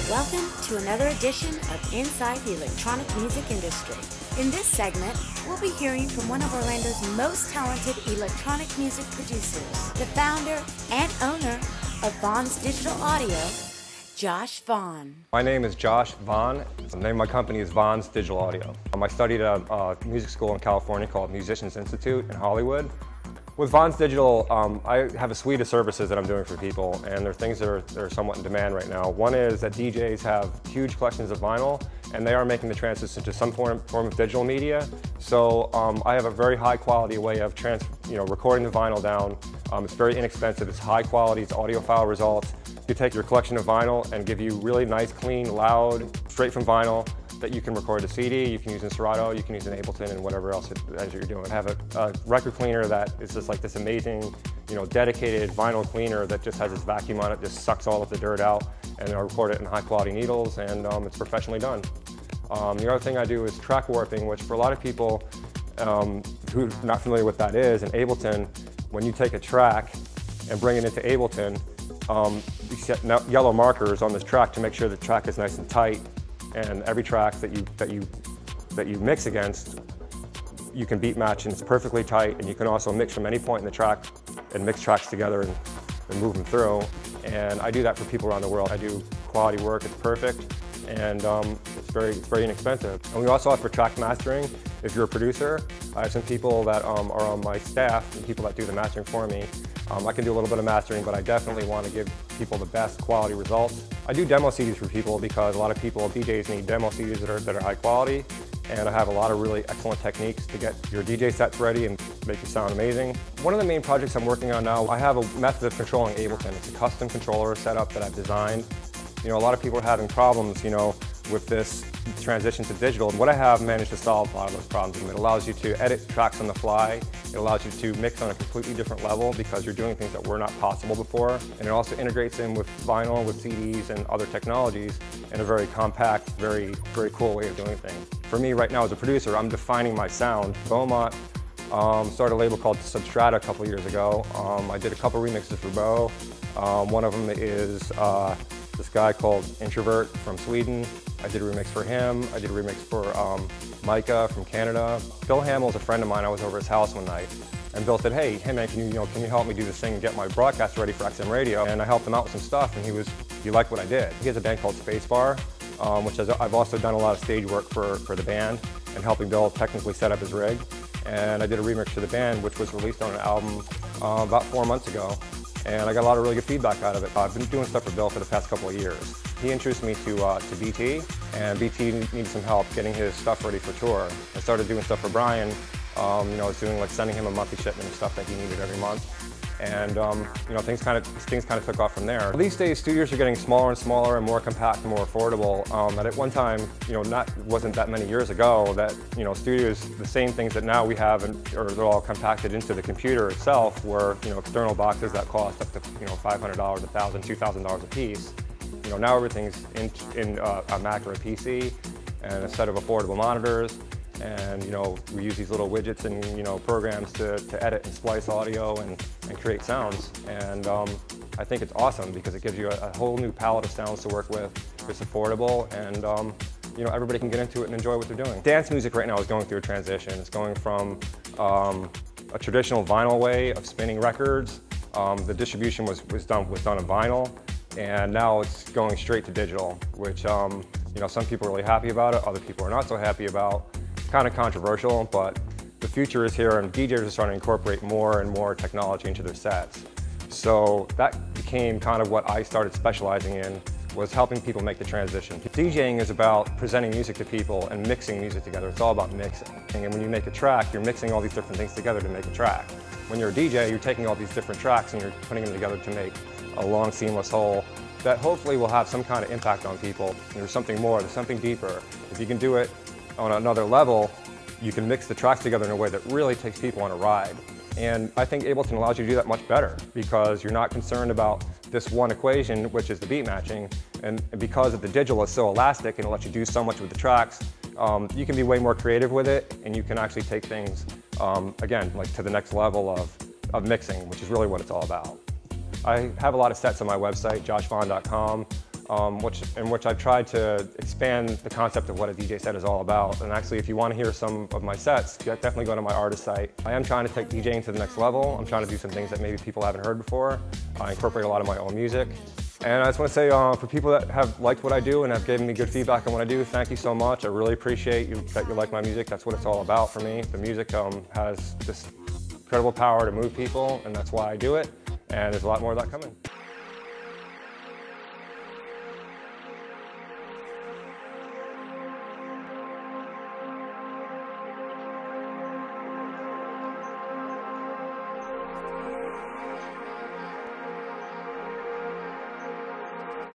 Welcome to another edition of Inside the Electronic Music Industry. In this segment, we'll be hearing from one of Orlando's most talented electronic music producers, the founder and owner of Vaughn's Digital Audio, Josh Vaughn. My name is Josh Vaughn. The name of my company is Vaughn's Digital Audio. I studied at a music school in California called Musicians Institute in Hollywood. With Vaughn's Digital, I have a suite of services that I'm doing for people, and there are things that are somewhat in demand right now. One is that DJs have huge collections of vinyl, and they are making the transition to some form of digital media. So I have a very high quality way of recording the vinyl down. It's very inexpensive, it's high quality, it's audiophile results. You take your collection of vinyl and give you really nice, clean, loud, straight from vinyl that you can record a CD, you can use in Serato, you can use in Ableton and whatever else as you're doing. I have a record cleaner that is just like this amazing, dedicated vinyl cleaner that just has this vacuum on it, just sucks all of the dirt out, and I record it in high quality needles, and it's professionally done. The other thing I do is track warping, which for a lot of people who are not familiar with what that is, in Ableton, when you take a track and bring it into Ableton, you set yellow markers on this track to make sure the track is nice and tight, and every track that you mix against, you can beat match and it's perfectly tight, and you can also mix from any point in the track and mix tracks together and move them through. And I do that for people around the world. I do quality work, it's perfect, and it's very inexpensive. And we also offer track mastering. If you're a producer, I have some people that are on my staff and people that do the mastering for me. I can do a little bit of mastering, but I definitely want to give people the best quality results. I do demo CDs for people because a lot of people, DJs, need demo CDs that are high quality, and I have a lot of really excellent techniques to get your DJ sets ready and make it sound amazing. One of the main projects I'm working on now, I have a method of controlling Ableton. It's a custom controller setup that I've designed. A lot of people are having problems, with this transition to digital. And what I have managed to solve a lot of those problems. It allows you to edit tracks on the fly. It allows you to mix on a completely different level because you're doing things that were not possible before. And it also integrates in with vinyl, with CDs, and other technologies in a very compact, very cool way of doing things. For me right now as a producer, I'm defining my sound. Beaumont started a label called Substrata a couple years ago. I did a couple remixes for Beau. One of them is this guy called Introvert from Sweden. I did a remix for him. I did a remix for Micah from Canada. Bill Hamill is a friend of mine. I was over his house one night, and Bill said, hey man, can you help me do this thing and get my broadcast ready for XM radio? And I helped him out with some stuff, and he liked what I did. He has a band called Spacebar, which I've also done a lot of stage work for the band and helping Bill technically set up his rig. And I did a remix for the band, which was released on an album about 4 months ago. And I got a lot of really good feedback out of it. I've been doing stuff for Bill for the past couple of years. He introduced me to BT, and BT needed some help getting his stuff ready for tour. I started doing stuff for Brian. I was doing sending him a monthly shipment of stuff that he needed every month. And things kind of took off from there. These days, studios are getting smaller and smaller and more compact and more affordable. And at one time, wasn't that many years ago that studios, the same things that now we have, they're all compacted into the computer itself, were external boxes that cost up to $500, $1,000, $2,000 a piece. Now everything's in a Mac or a PC and a set of affordable monitors. And we use these little widgets and programs to edit and splice audio and create sounds. And I think it's awesome because it gives you a whole new palette of sounds to work with. It's affordable, and everybody can get into it and enjoy what they're doing. Dance music right now is going through a transition. It's going from a traditional vinyl way of spinning records. The distribution was done on vinyl, and now it's going straight to digital, which some people are really happy about it, other people are not so happy about. Kind of controversial, but the future is here, and DJs are starting to incorporate more and more technology into their sets. So that became kind of what I started specializing in, was helping people make the transition. DJing is about presenting music to people and mixing music together. It's all about mixing. And when you make a track, you're mixing all these different things together to make a track. When you're a DJ, you're taking all these different tracks and you're putting them together to make a long, seamless whole that hopefully will have some kind of impact on people. And there's something more, there's something deeper. If you can do it on another level, you can mix the tracks together in a way that really takes people on a ride. And I think Ableton allows you to do that much better because you're not concerned about this one equation, which is the beat matching. And because of the digital is so elastic and it lets you do so much with the tracks, you can be way more creative with it, and you can actually take things, again, to the next level of mixing, which is really what it's all about. I have a lot of sets on my website, joshvaughn.com. in which I've tried to expand the concept of what a DJ set is all about. And actually, if you want to hear some of my sets, definitely go to my artist site. I am trying to take DJing to the next level. I'm trying to do some things that maybe people haven't heard before. I incorporate a lot of my own music. And I just want to say, for people that have liked what I do and have given me good feedback on what I do, thank you so much. I really appreciate that you like my music. That's what it's all about for me. The music has this incredible power to move people, and that's why I do it. And there's a lot more of that coming.